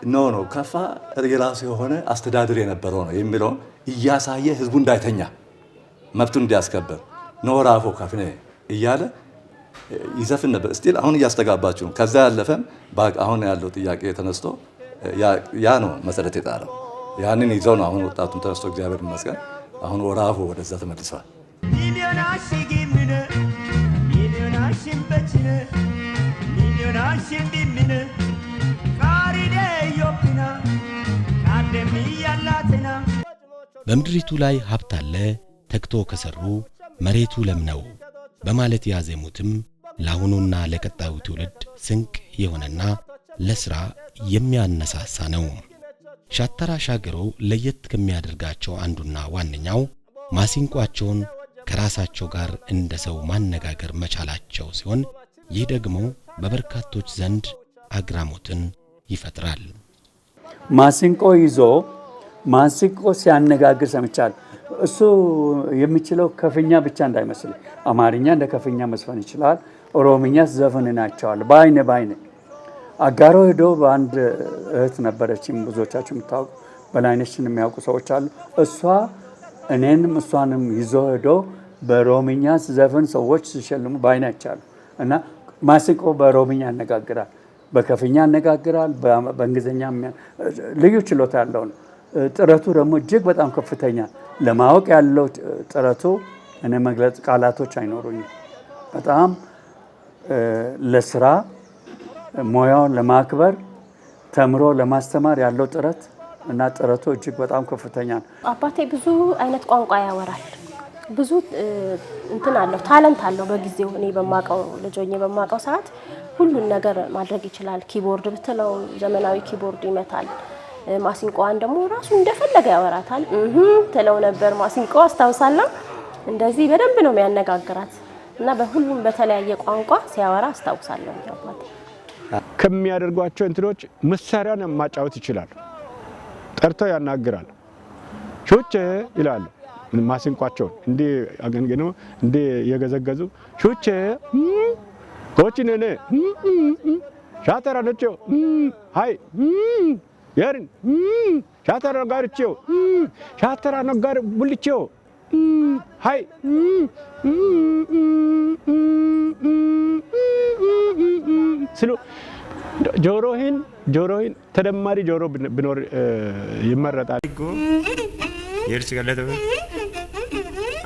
ኖ ከፋ የራሱ የሆነ አስተዳደር የነበረው ነው የሚለውን እያሳየ ህዝቡ እንዳይተኛ መብቱን እንዲያስከብር ኖራፎ ከፍኔ እያለ ይዘፍን ነበር። ስቲል አሁን እያስተጋባችሁ ነው። ከዛ ያለፈም አሁን ያለው ጥያቄ ተነስቶ ያ ነው መሰረት የጣለው። ያንን ይዘው ነው አሁን ወጣቱን ተነስቶ እግዚአብሔር ይመስገን አሁን ወራፎ ወደዛ ተመልሷል። በምድሪቱ ላይ ሀብት አለ ተክቶ ከሰሩ መሬቱ ለም ነው በማለት ያዜሙትም ለአሁኑና ለቀጣዩ ትውልድ ስንቅ የሆነና ለስራ የሚያነሳሳ ነው። ሻተራ ሻገሮ ለየት ከሚያደርጋቸው አንዱና ዋነኛው ማሲንቋቸውን ከራሳቸው ጋር እንደ ሰው ማነጋገር መቻላቸው ሲሆን ይህ ደግሞ በበርካቶች ዘንድ አግራሞትን ይፈጥራል። ማሲንቆ ይዞ ማሲንቆ ሲያነጋግር ሰምቻለሁ። እሱ የሚችለው ከፍኛ ብቻ እንዳይመስል አማርኛ እንደ ከፍኛ መስፈን ይችላል። ኦሮምኛ ዘፈንናቸዋል በአይነ አጋሮ ሄዶ በአንድ እህት ነበረችም ብዙዎቻችሁ የምታውቁ በላይነችን የሚያውቁ ሰዎች አሉ። እሷ እኔንም እሷንም ይዞ ሄዶ በኦሮምኛ ዘፈን ሰዎች ሲሸልሙ በአይናቻሉ እና ማሲንቆ በኦሮምኛ ያነጋግራል፣ በከፍኛ ያነጋግራል፣ በእንግሊዝኛ ልዩ ችሎታ ያለው ነው። ጥረቱ ደግሞ እጅግ በጣም ከፍተኛ ለማወቅ ያለው ጥረቱ እኔ መግለጽ ቃላቶች አይኖሩኝም። በጣም ለስራ ሙያውን ለማክበር ተምሮ ለማስተማር ያለው ጥረት እና ጥረቱ እጅግ በጣም ከፍተኛ ነው። አባቴ ብዙ አይነት ቋንቋ ያወራል። ብዙ እንትን አለው፣ ታለንት አለው። በጊዜው እኔ በማቀው ልጆኜ በማቀው ሰዓት ሁሉን ነገር ማድረግ ይችላል። ኪቦርድ ብትለው ዘመናዊ ኪቦርድ ይመታል። ማሲንቆዋን ደግሞ ራሱ እንደፈለገ ያወራታል። ትለው ነበር ማሲንቆ አስታውሳለሁ። እንደዚህ በደንብ ነው የሚያነጋግራት እና በሁሉም በተለያየ ቋንቋ ሲያወራ አስታውሳለሁ። አባቴ ከሚያደርጓቸው እንትኖች መሳሪያን ማጫወት ይችላል። ጠርቶ ያናግራል። ሹቼ ይላሉ። ማሲንቋቸውን እንዴ አገንገኑ እንዴ የገዘገዙ ሹቼ ኮቺነኔ ሻተራ ነቸው ሃይ ያርን ሻተራ ጋርቸው ሻተራ ነጋር ቡልቸው ሃይ ስሉ ጆሮህን ተደማሪ ጆሮ ቢኖር ይመረጣል። የርስ ገለተ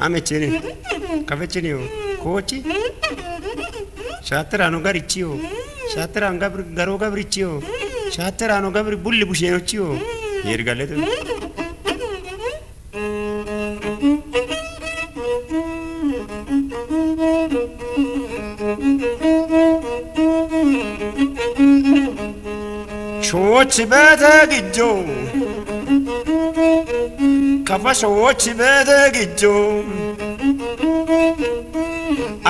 አመቼኔ ከፈቼኔው ኮቺ ሻተራ ነው ጋርቺዮ ሻተራ ጋሮ ጋብርቺዮ ሻተራ ነው ጋብር ቡል ቡሼኖቺዮ የርጋለተ ሾች በተግጆ ከፋሾች በተግጆ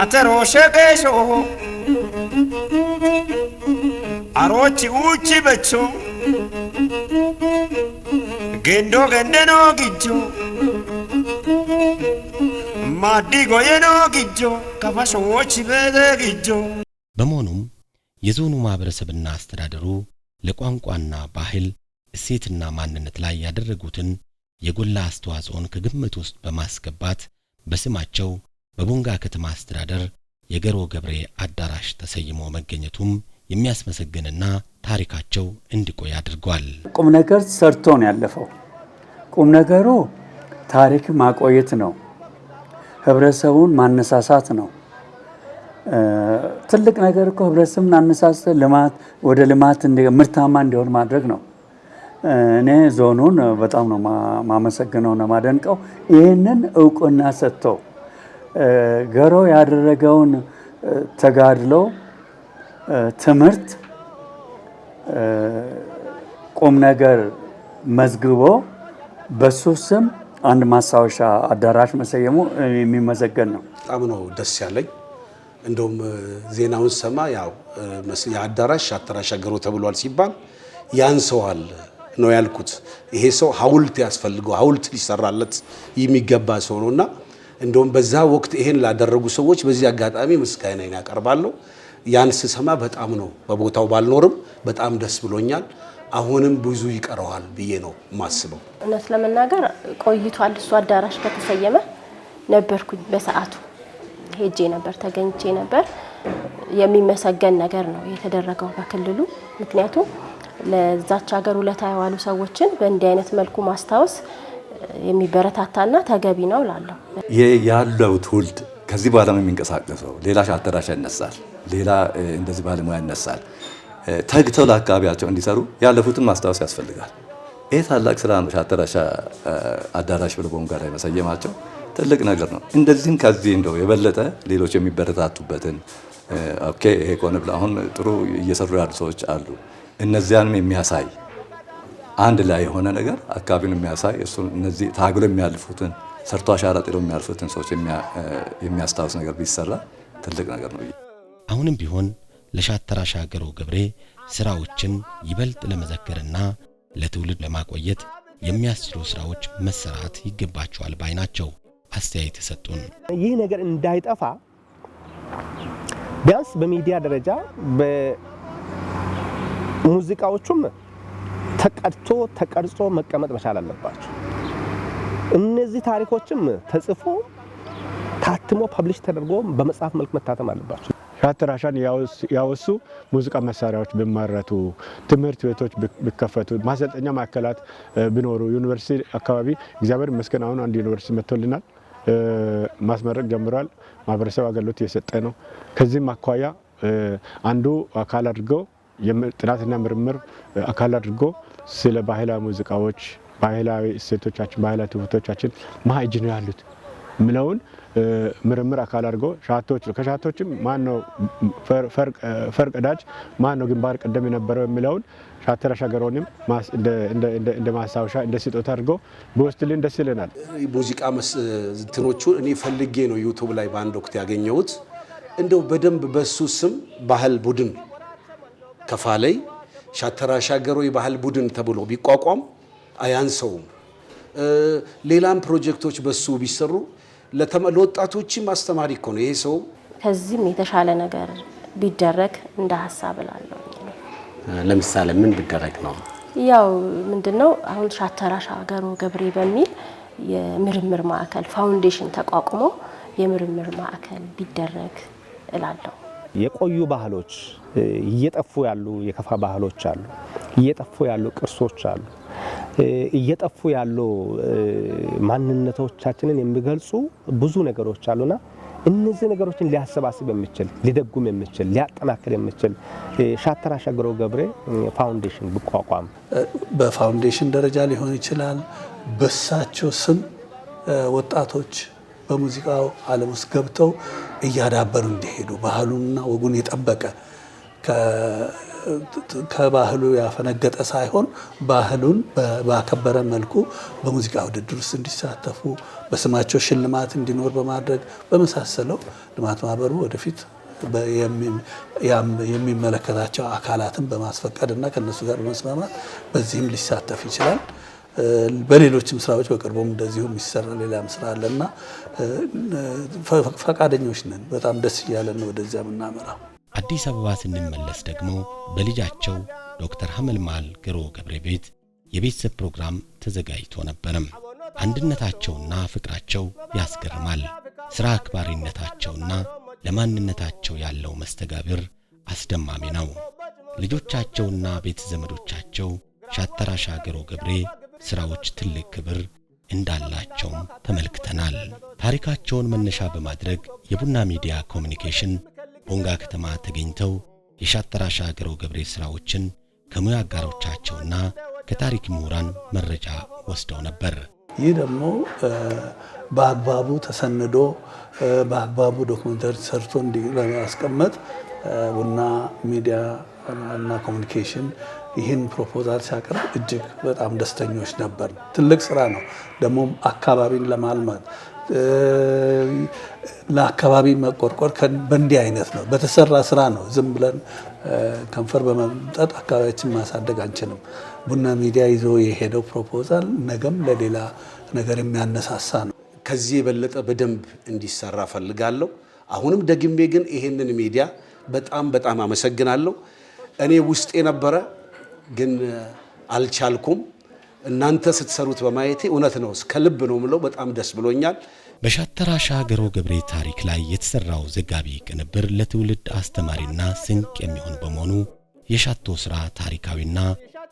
አተሮ ሸቀሾ አሮች ውጭ በቾ ገንዶ ገንደኖ ግጆ ማዲ ጎየኖ ግጆ ከፋሾች በተግጆ። በመሆኑም የዞኑ ማህበረሰብና አስተዳደሩ ለቋንቋና ባህል እሴትና ማንነት ላይ ያደረጉትን የጎላ አስተዋጽኦን ከግምት ውስጥ በማስገባት በስማቸው በቦንጋ ከተማ አስተዳደር የገሮ ገብሬ አዳራሽ ተሰይሞ መገኘቱም የሚያስመሰግንና ታሪካቸው እንዲቆይ አድርጓል። ቁም ነገር ሰርቶ ነው ያለፈው። ቁም ነገሩ ታሪክ ማቆየት ነው፣ ህብረተሰቡን ማነሳሳት ነው። ትልቅ ነገር እኮ ህብረተሰቡን አነሳስተ ልማት ወደ ልማት ምርታማ እንዲሆን ማድረግ ነው። እኔ ዞኑን በጣም ነው ማመሰግነው ነው ማደንቀው። ይህንን እውቅና ሰጥቶ ገሮ ያደረገውን ተጋድሎ ትምህርት ቁም ነገር መዝግቦ በሱ ስም አንድ ማስታወሻ አዳራሽ መሰየሙ የሚመሰገን ነው። በጣም ነው ደስ ያለኝ። እንደውም ዜናውን ሰማ ያው የአዳራሽ ሻተራ ሻገሮ ተብሏል ሲባል ያንሰዋል ነው ያልኩት። ይሄ ሰው ሐውልት ያስፈልገው ሐውልት ሊሰራለት የሚገባ ሰው ነውና እንደውም በዛ ወቅት ይሄን ላደረጉ ሰዎች በዚህ አጋጣሚ ምስጋናዬን ያቀርባለሁ። ያን ስሰማ በጣም ነው በቦታው ባልኖርም በጣም ደስ ብሎኛል። አሁንም ብዙ ይቀረዋል ብዬ ነው ማስበው። እውነት ለመናገር ቆይቷል። እሱ አዳራሽ ከተሰየመ ነበርኩኝ በሰዓቱ ሄጄ ነበር፣ ተገኝቼ ነበር። የሚመሰገን ነገር ነው የተደረገው በክልሉ። ምክንያቱም ለዛች ሀገር ውለታ የዋሉ ሰዎችን በእንዲህ አይነት መልኩ ማስታወስ የሚበረታታና ተገቢ ነው እላለሁ። ያለው ትውልድ ከዚህ በኋላ የሚንቀሳቀሰው ሌላ አዳራሽ ያነሳል፣ ሌላ እንደዚህ ባለሙያ ያነሳል። ተግተው ለአካባቢያቸው እንዲሰሩ ያለፉትን ማስታወስ ያስፈልጋል። ይህ ታላቅ ስራ ነው። አዳራሽ ብሎ ቦንጋ ላይ መሰየማቸው ትልቅ ነገር ነው። እንደዚህም ከዚህ እንደው የበለጠ ሌሎች የሚበረታቱበትን ኦኬ ይሄ ቆነ ብለ አሁን ጥሩ እየሰሩ ያሉ ሰዎች አሉ። እነዚያንም የሚያሳይ አንድ ላይ የሆነ ነገር አካባቢውን የሚያሳይ እሱ እነዚህ ታግሎ የሚያልፉትን ሰርቶ አሻራ ጥሎ የሚያልፉትን ሰዎች የሚያስታውስ ነገር ቢሰራ ትልቅ ነገር ነው። አሁንም ቢሆን ለሻተራ ሻገሮ ገብሬ ስራዎችን ይበልጥ ለመዘከርና ለትውልድ ለማቆየት የሚያስችሉ ስራዎች መሰራት ይገባቸዋል ባይ ናቸው አስተያየት የሰጡን። ይህ ነገር እንዳይጠፋ ቢያንስ በሚዲያ ደረጃ በሙዚቃዎቹም ተቀድቶ ተቀርጾ መቀመጥ መቻል አለባቸው። እነዚህ ታሪኮችም ተጽፎ ታትሞ ፐብሊሽ ተደርጎ በመጽሐፍ መልክ መታተም አለባቸው። ሻተራሻን ያወሱ ሙዚቃ መሳሪያዎች ቢመረቱ፣ ትምህርት ቤቶች ቢከፈቱ፣ ማሰልጠኛ ማዕከላት ቢኖሩ፣ ዩኒቨርሲቲ አካባቢ እግዚአብሔር ይመስገን አሁን አንድ ዩኒቨርሲቲ መጥቶልናል፣ ማስመረቅ ጀምሯል። ማህበረሰብ አገልግሎት እየሰጠ ነው። ከዚህም አኳያ አንዱ አካል አድርገው ጥናትና ምርምር አካል አድርጎ ስለ ባህላዊ ሙዚቃዎች፣ ባህላዊ እሴቶቻችን፣ ባህላዊ ትውፊቶቻችን ማእጅ ነው ያሉት ምለውን ምርምር አካል አድርጎ ሻቶች ከሻቶችም ማን ነው ፈርቀዳጅ ማን ነው ግንባር ቀደም የነበረው የሚለውን ሻተራ ሻገሮንም እንደ ማስታወሻ እንደ ስጦታ አድርጎ በወስድልን ደስ ይለናል። ሙዚቃ እንትኖቹ እኔ ፈልጌ ነው ዩቲዩብ ላይ በአንድ ወቅት ያገኘሁት። እንደው በደንብ በሱ ስም ባህል ቡድን ከፋ ላይ ሻተራ ሻገሮ የባህል ቡድን ተብሎ ቢቋቋም አያንሰውም። ሌላም ፕሮጀክቶች በሱ ቢሰሩ ለወጣቶችም አስተማሪ እኮ ነው ይሄ ሰው። ከዚህም የተሻለ ነገር ቢደረግ እንደ ሀሳብ እላለሁ። ለምሳሌ ምን ቢደረግ ነው? ያው ምንድነው አሁን ሻተራ ሻገሮ ገብሬ በሚል የምርምር ማዕከል ፋውንዴሽን ተቋቁሞ የምርምር ማዕከል ቢደረግ እላለሁ። የቆዩ ባህሎች እየጠፉ ያሉ የከፋ ባህሎች አሉ፣ እየጠፉ ያሉ ቅርሶች አሉ፣ እየጠፉ ያሉ ማንነቶቻችንን የሚገልጹ ብዙ ነገሮች አሉና እነዚህ ነገሮችን ሊያሰባስብ የሚችል ሊደጉም የሚችል ሊያጠናክር የሚችል ሻተራ ሻገሮ ገብሬ ፋውንዴሽን ቢቋቋም በፋውንዴሽን ደረጃ ሊሆን ይችላል። በሳቸው ስም ወጣቶች በሙዚቃው ዓለም ውስጥ ገብተው እያዳበሩ እንዲሄዱ ባህሉንና ወጉን የጠበቀ ከባህሉ ያፈነገጠ ሳይሆን ባህሉን ባከበረ መልኩ በሙዚቃ ውድድር ውስጥ እንዲሳተፉ በስማቸው ሽልማት እንዲኖር በማድረግ በመሳሰለው ልማት ማህበሩ ወደፊት የሚመለከታቸው አካላትን በማስፈቀድና ከነሱ ጋር በመስማማት በዚህም ሊሳተፍ ይችላል። በሌሎችም ስራዎች በቅርቡም እንደዚሁ የሚሰራ ሌላም ስራ አለና ፈቃደኞች ነን። በጣም ደስ እያለን ነው ወደዚያ የምናመራው። አዲስ አበባ ስንመለስ ደግሞ በልጃቸው ዶክተር ሐመልማል ገሮ ገብሬ ቤት የቤተሰብ ፕሮግራም ተዘጋጅቶ ነበርም። አንድነታቸውና ፍቅራቸው ያስገርማል። ስራ አክባሪነታቸውና ለማንነታቸው ያለው መስተጋብር አስደማሚ ነው። ልጆቻቸውና ቤተ ዘመዶቻቸው ሻተራ ሻገሮ ገብሬ ስራዎች ትልቅ ክብር እንዳላቸውም ተመልክተናል። ታሪካቸውን መነሻ በማድረግ የቡና ሚዲያ ኮሙኒኬሽን ቦንጋ ከተማ ተገኝተው የሻተራ ሻገሮ ገብሬ ስራዎችን ከሙያ አጋሮቻቸውና ከታሪክ ምሁራን መረጃ ወስደው ነበር። ይህ ደግሞ በአግባቡ ተሰንዶ በአግባቡ ዶክመንተሪ ሰርቶ እንዲያስቀመጥ ቡና ሚዲያ እና ኮሙኒኬሽን ይህን ፕሮፖዛል ሲያቀርብ እጅግ በጣም ደስተኞች ነበር። ትልቅ ስራ ነው። ደግሞ አካባቢን ለማልማት ለአካባቢ መቆርቆር በእንዲህ አይነት ነው በተሰራ ስራ ነው። ዝም ብለን ከንፈር በመምጠጥ አካባቢያችን ማሳደግ አንችልም። ቡና ሚዲያ ይዞ የሄደው ፕሮፖዛል ነገም ለሌላ ነገር የሚያነሳሳ ነው። ከዚህ የበለጠ በደንብ እንዲሰራ ፈልጋለሁ። አሁንም ደግሜ ግን ይሄንን ሚዲያ በጣም አመሰግናለሁ። እኔ ውስጥ የነበረ ግን አልቻልኩም። እናንተ ስትሰሩት በማየቴ እውነት ነው እስከ ልብ ነው ምለው በጣም ደስ ብሎኛል። በሻተራሻ ገሮ ገብሬ ታሪክ ላይ የተሰራው ዘጋቢ ቅንብር ለትውልድ አስተማሪና ስንቅ የሚሆን በመሆኑ የሻቶ ስራ ታሪካዊና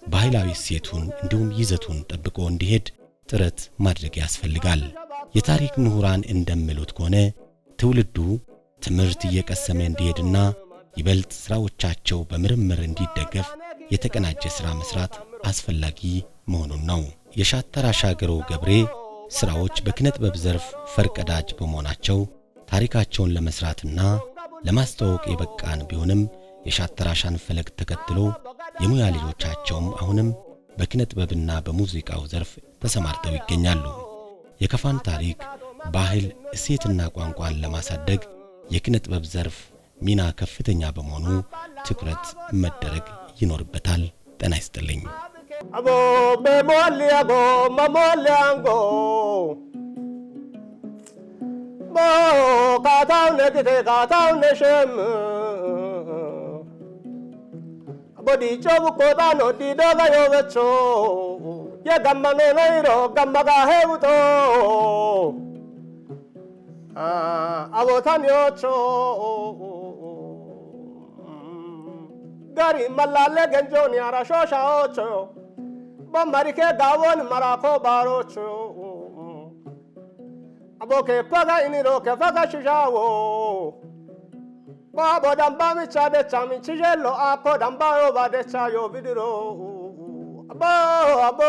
ባህላዊ እሴቱን እንዲሁም ይዘቱን ጠብቆ እንዲሄድ ጥረት ማድረግ ያስፈልጋል። የታሪክ ምሁራን እንደሚሉት ከሆነ ትውልዱ ትምህርት እየቀሰመ እንዲሄድና ይበልጥ ስራዎቻቸው በምርምር እንዲደገፍ የተቀናጀ ስራ መስራት አስፈላጊ መሆኑን ነው። የሻተራሻ ገሮ ገብሬ ስራዎች በኪነ ጥበብ ዘርፍ ፈርቀዳጅ በመሆናቸው ታሪካቸውን ለመስራትና ለማስተዋወቅ የበቃን ቢሆንም የሻተራሻን ፈለግ ተከትሎ የሙያ ልጆቻቸውም አሁንም በኪነ ጥበብና በሙዚቃው ዘርፍ ተሰማርተው ይገኛሉ። የከፋን ታሪክ፣ ባህል፣ እሴትና ቋንቋን ለማሳደግ የኪነ ጥበብ ዘርፍ ሚና ከፍተኛ በመሆኑ ትኩረት መደረግ ይኖርበታል። ጤና ይስጥልኝ። አቦ በሞሊያጎ መሞሊያንጎ ቦ ካታው ነግቴ ካታው ነሸም ቦዲ ጮቡ ኮታ ኖ ዲዶጋ ዮበቾ የገመኖ ነይሮ ገመጋ ሄውቶ አቦታኒዮቾ ጋሪ መላለ ገንጆኒ አራሾሻዎቾ በመሪኬ ጋወን መራኮ ባሮቾ አቦኬ ፓጋ ኢኒሮ ከፋጋ ሽሻዎ ባቦ ዳምባ ሚቻ ደቻ ሚችጀሎ አኮ ዳምባ ዮ ባደቻ ዮ ቢድሮ አቦ